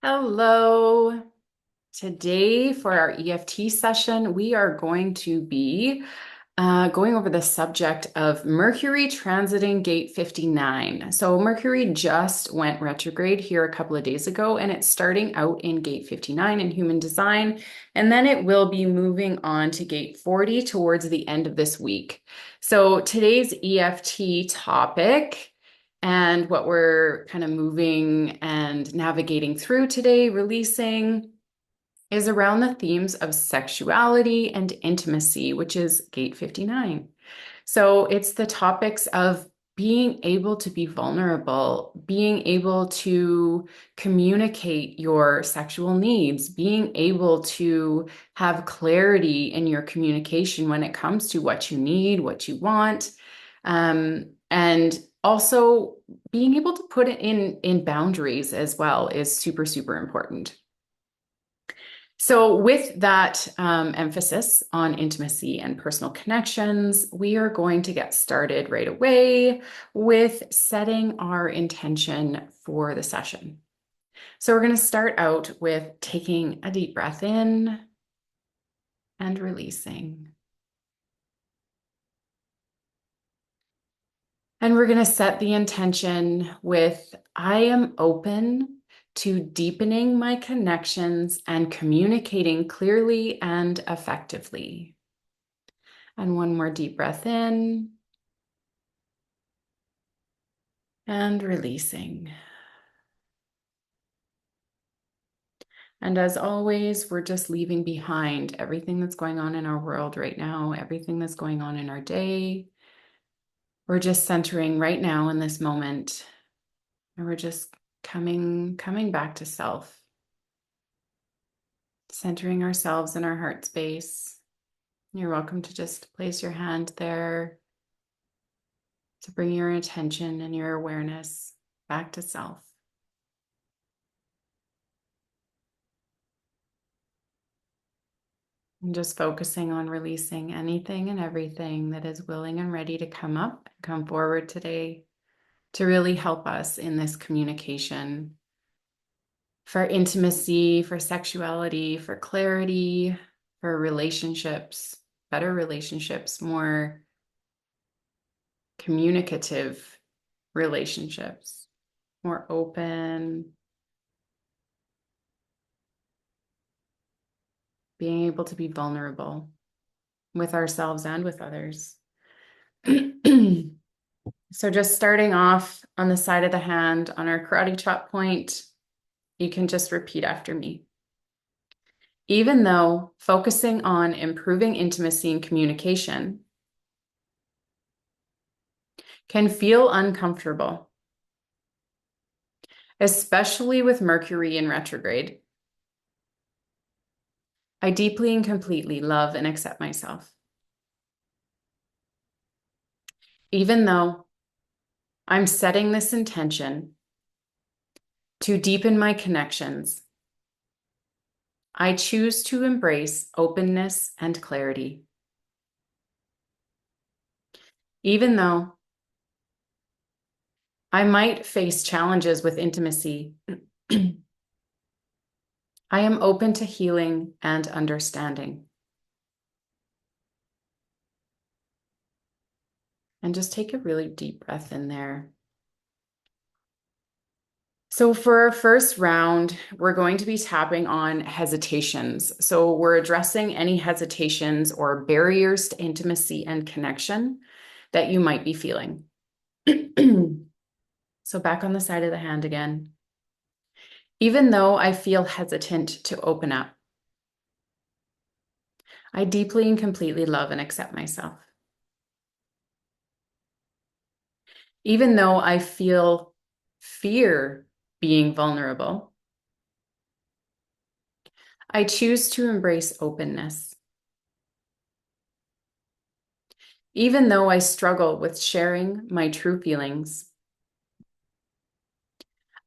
Hello. Today for our EFT session, we are going to be going over the subject of Mercury transiting gate 59. So Mercury just went retrograde here a couple of days ago, and it's starting out in gate 59 in human design, and then it will be moving on to gate 40 towards the end of this week. So today's EFT topic and what we're kind of moving and navigating through today, releasing, is around the themes of sexuality and intimacy, which is gate 59. So it's the topics of being able to be vulnerable, being able to communicate your sexual needs, being able to have clarity in your communication when it comes to what you need, what you want, and also being able to put it in boundaries as well is super, super important. So, with that emphasis on intimacy and personal connections, we are going to get started right away with setting our intention for the session. So, we're going to start out with taking a deep breath in and releasing. And we're going to set the intention with I am open to deepening my connections and communicating clearly and effectively. And one more deep breath in and releasing. And as always, we're just leaving behind everything that's going on in our world right now, everything that's going on in our day. We're just centering right now in this moment, and we're just coming back to self, centering ourselves in our heart space. You're welcome to just place your hand there to bring your attention and your awareness back to self. And just focusing on releasing anything and everything that is willing and ready to come up and come forward today to really help us in this communication for intimacy, for sexuality, for clarity, for relationships, better relationships, more communicative relationships, more open, being able to be vulnerable with ourselves and with others. So just starting off on the side of the hand on our karate chop point, you can just repeat after me. Even though focusing on improving intimacy and communication can feel uncomfortable, especially with Mercury in retrograde, I deeply and completely love and accept myself. Even though I'm setting this intention to deepen my connections, I choose to embrace openness and clarity. Even though I might face challenges with intimacy, I am open to healing and understanding. And just take a really deep breath in there. So for our first round, we're going to be tapping on hesitations. So we're addressing any hesitations or barriers to intimacy and connection that you might be feeling. So back on the side of the hand again. Even though I feel hesitant to open up, I deeply and completely love and accept myself. Even though I feel fear being vulnerable, I choose to embrace openness. Even though I struggle with sharing my true feelings,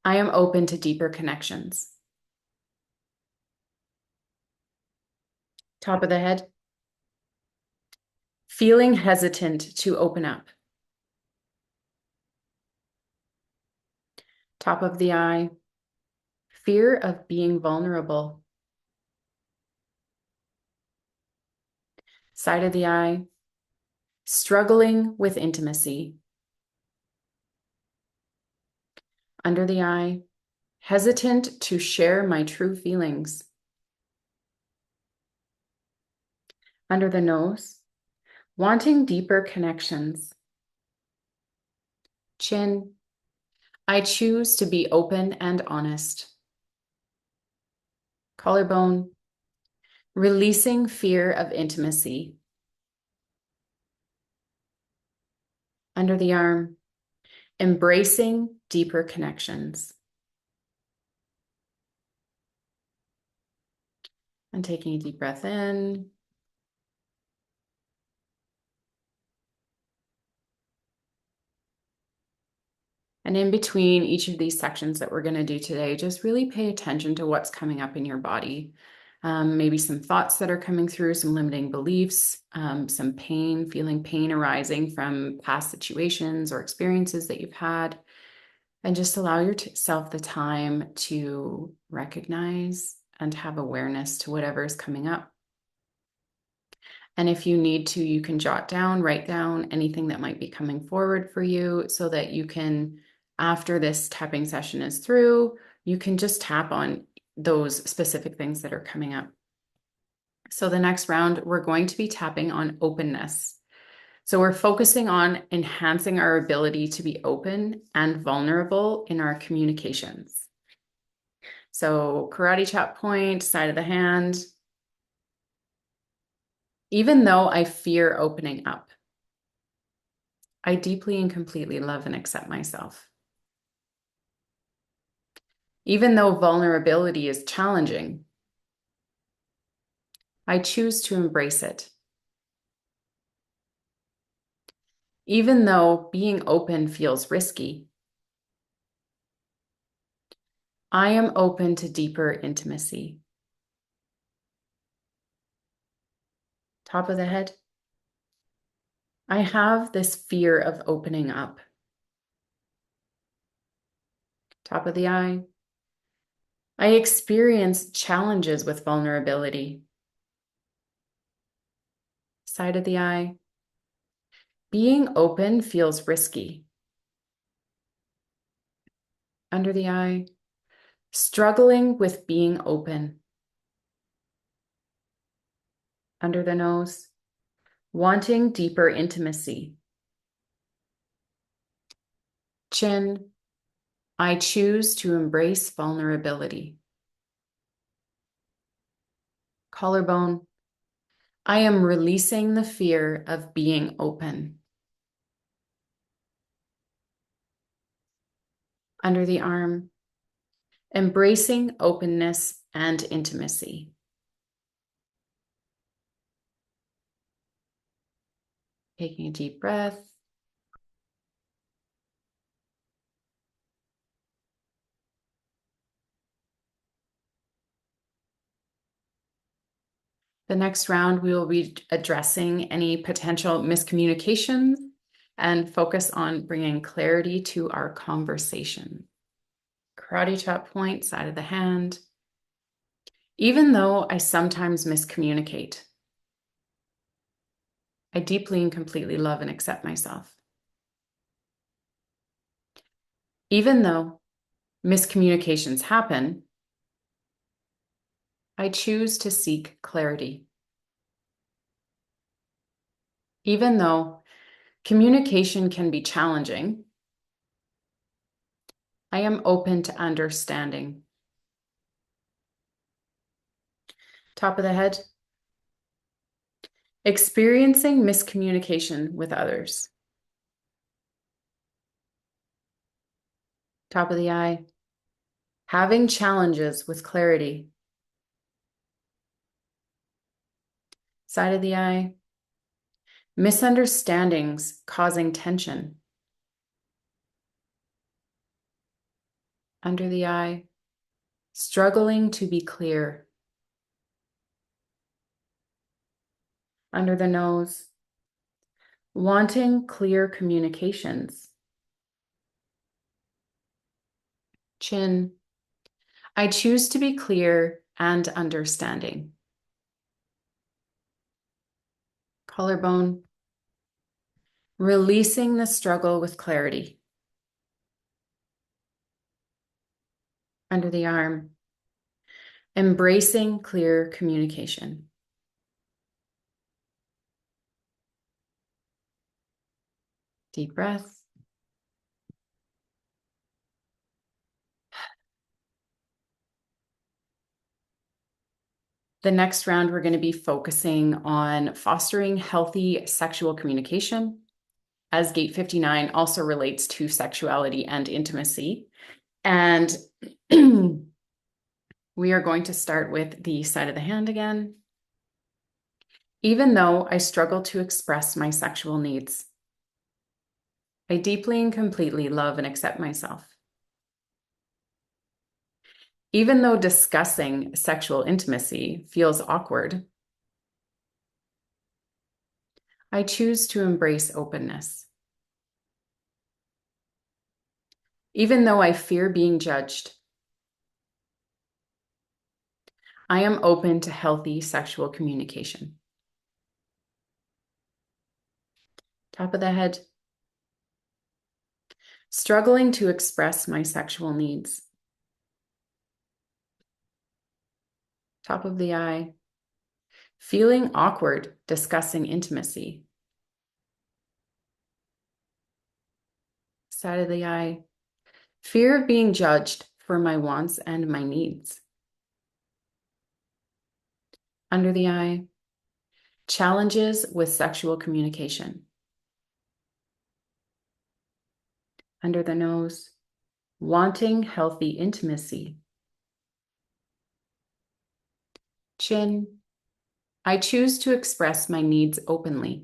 I am open to deeper connections. Top of the head. Feeling hesitant to open up. Top of the eye. fear of being vulnerable. Side of the eye, struggling with intimacy. Under the eye, hesitant to share my true feelings. Under the nose, wanting deeper connections. Chin, I choose to be open and honest. Collarbone, releasing fear of intimacy. Under the arm, embracing deeper connections. And taking a deep breath in. And in between each of these sections that we're going to do today, just really pay attention to what's coming up in your body. Maybe some thoughts that are coming through, some limiting beliefs, some pain, feeling pain arising from past situations or experiences that you've had. And just allow yourself the time to recognize and have awareness to whatever is coming up. And if you need to, you can write down anything that might be coming forward for you so that you can, after this tapping session is through, you can just tap on those specific things that are coming up. So the next round, we're going to be tapping on openness. So we're focusing on enhancing our ability to be open and vulnerable in our communications. So karate chop point, side of the hand. Even though I fear opening up, I deeply and completely love and accept myself. Even though vulnerability is challenging, I choose to embrace it. Even though being open feels risky, I am open to deeper intimacy. Top of the head. I have this fear of opening up. Top of the eye. I experience challenges with vulnerability. Side of the eye. Being open feels risky. Under the eye. Struggling with being open. Under the nose. Wanting deeper intimacy. Chin. I choose to embrace vulnerability. Collarbone. I am releasing the fear of being open. Under the arm. Embracing openness and intimacy. Taking a deep breath. The next round, we will be addressing any potential miscommunications and focus on bringing clarity to our conversation. Karate chop point, side of the hand. Even though I sometimes miscommunicate, I deeply and completely love and accept myself. Even though miscommunications happen, I choose to seek clarity. Even though communication can be challenging, I am open to understanding. Top of the head. Experiencing miscommunication with others. Top of the eye. Having challenges with clarity. Side of the eye. Misunderstandings causing tension. Under the eye. Struggling to be clear. Under the nose. Wanting clear communications. Chin. I choose to be clear and understanding. Collarbone. Releasing the struggle with clarity. Under the arm. Embracing clear communication. Deep breath. The next round, we're going to be focusing on fostering healthy sexual communication, as gate 59 also relates to sexuality and intimacy. And we are going to start with the side of the hand again. Even though I struggle to express my sexual needs, I deeply and completely love and accept myself. Even though discussing sexual intimacy feels awkward, I choose to embrace openness. Even though I fear being judged, I am open to healthy sexual communication. Top of the head. Struggling to express my sexual needs. Top of the eye. Feeling awkward discussing intimacy. Side of the eye. Fear of being judged for my wants and my needs. Under the eye. Challenges with sexual communication. Under the nose. Wanting healthy intimacy. Chin. I choose to express my needs openly.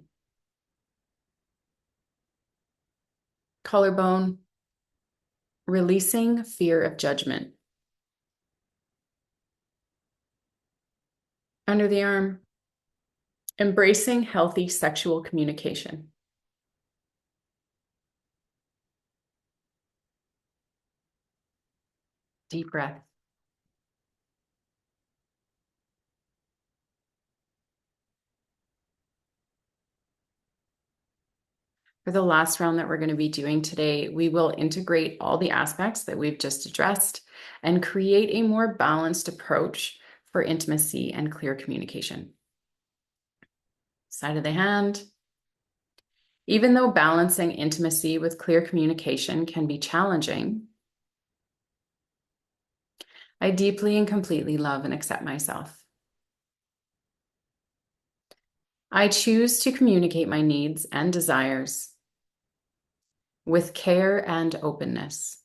Collarbone. Releasing fear of judgment. Under the arm. Embracing healthy sexual communication. Deep breath. For the last round that we're going to be doing today, we will integrate all the aspects that we've just addressed and create a more balanced approach for intimacy and clear communication. Side of the hand. Even though balancing intimacy with clear communication can be challenging, I deeply and completely love and accept myself. I choose to communicate my needs and desires with care and openness.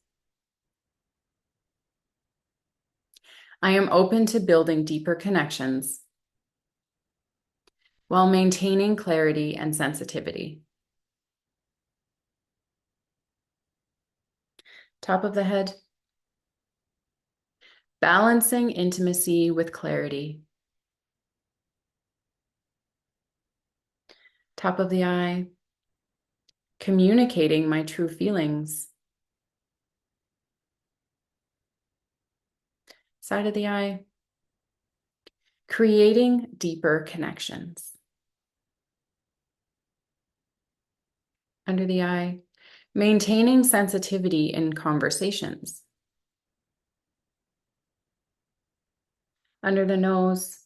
I am open to building deeper connections while maintaining clarity and sensitivity. Top of the head. Balancing intimacy with clarity. Top of the eye. Communicating my true feelings. Side of the eye. Creating deeper connections. Under the eye. Maintaining sensitivity in conversations. Under the nose.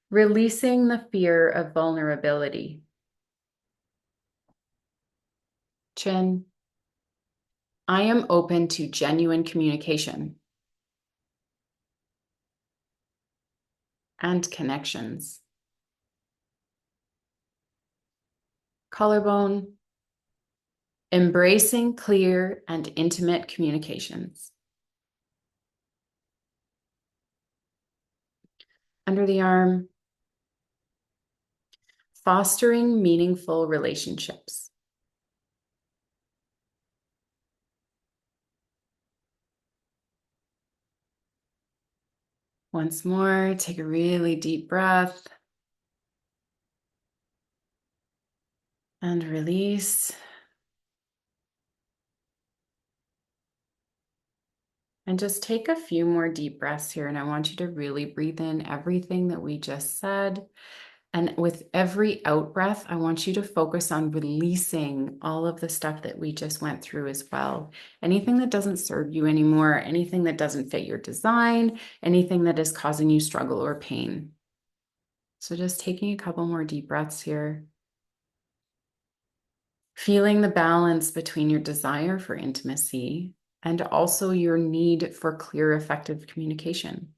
Releasing the fear of vulnerability. Chin. I am open to genuine communication and connections. Collarbone. Embracing clear and intimate communications. Under the arm. Fostering meaningful relationships. Once more, take a really deep breath. And release. And just take a few more deep breaths here. And I want you to really breathe in everything that we just said. And with every out breath, I want you to focus on releasing all of the stuff that we just went through as well. Anything that doesn't serve you anymore, anything that doesn't fit your design, anything that is causing you struggle or pain. So just taking a couple more deep breaths here. Feeling the balance between your desire for intimacy and also your need for clear, effective communication.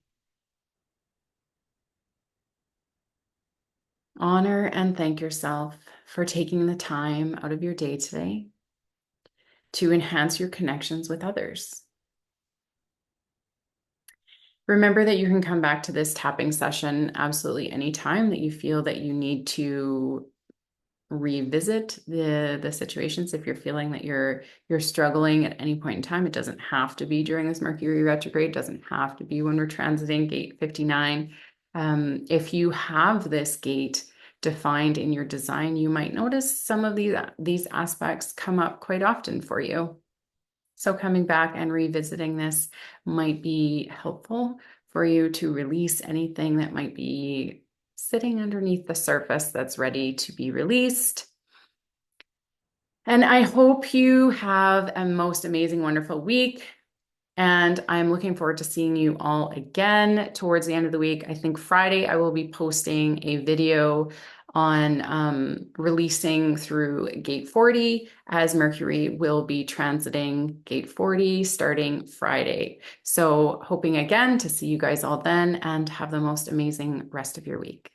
Honor and thank yourself for taking the time out of your day today to enhance your connections with others. Remember that you can come back to this tapping session absolutely anytime that you feel that you need to revisit the situations. If you're feeling that you're struggling at any point in time, it doesn't have to be during this Mercury retrograde, it doesn't have to be when we're transiting gate 59. If you have this gate defined in your design, you might notice some of these aspects come up quite often for you. So coming back and revisiting this might be helpful for you to release anything that might be sitting underneath the surface that's ready to be released. And I hope you have a most amazing, wonderful week. And I'm looking forward to seeing you all again towards the end of the week. I think Friday I will be posting a video on releasing through gate 40, as Mercury will be transiting gate 40 starting Friday. So hoping again to see you guys all then, and have the most amazing rest of your week.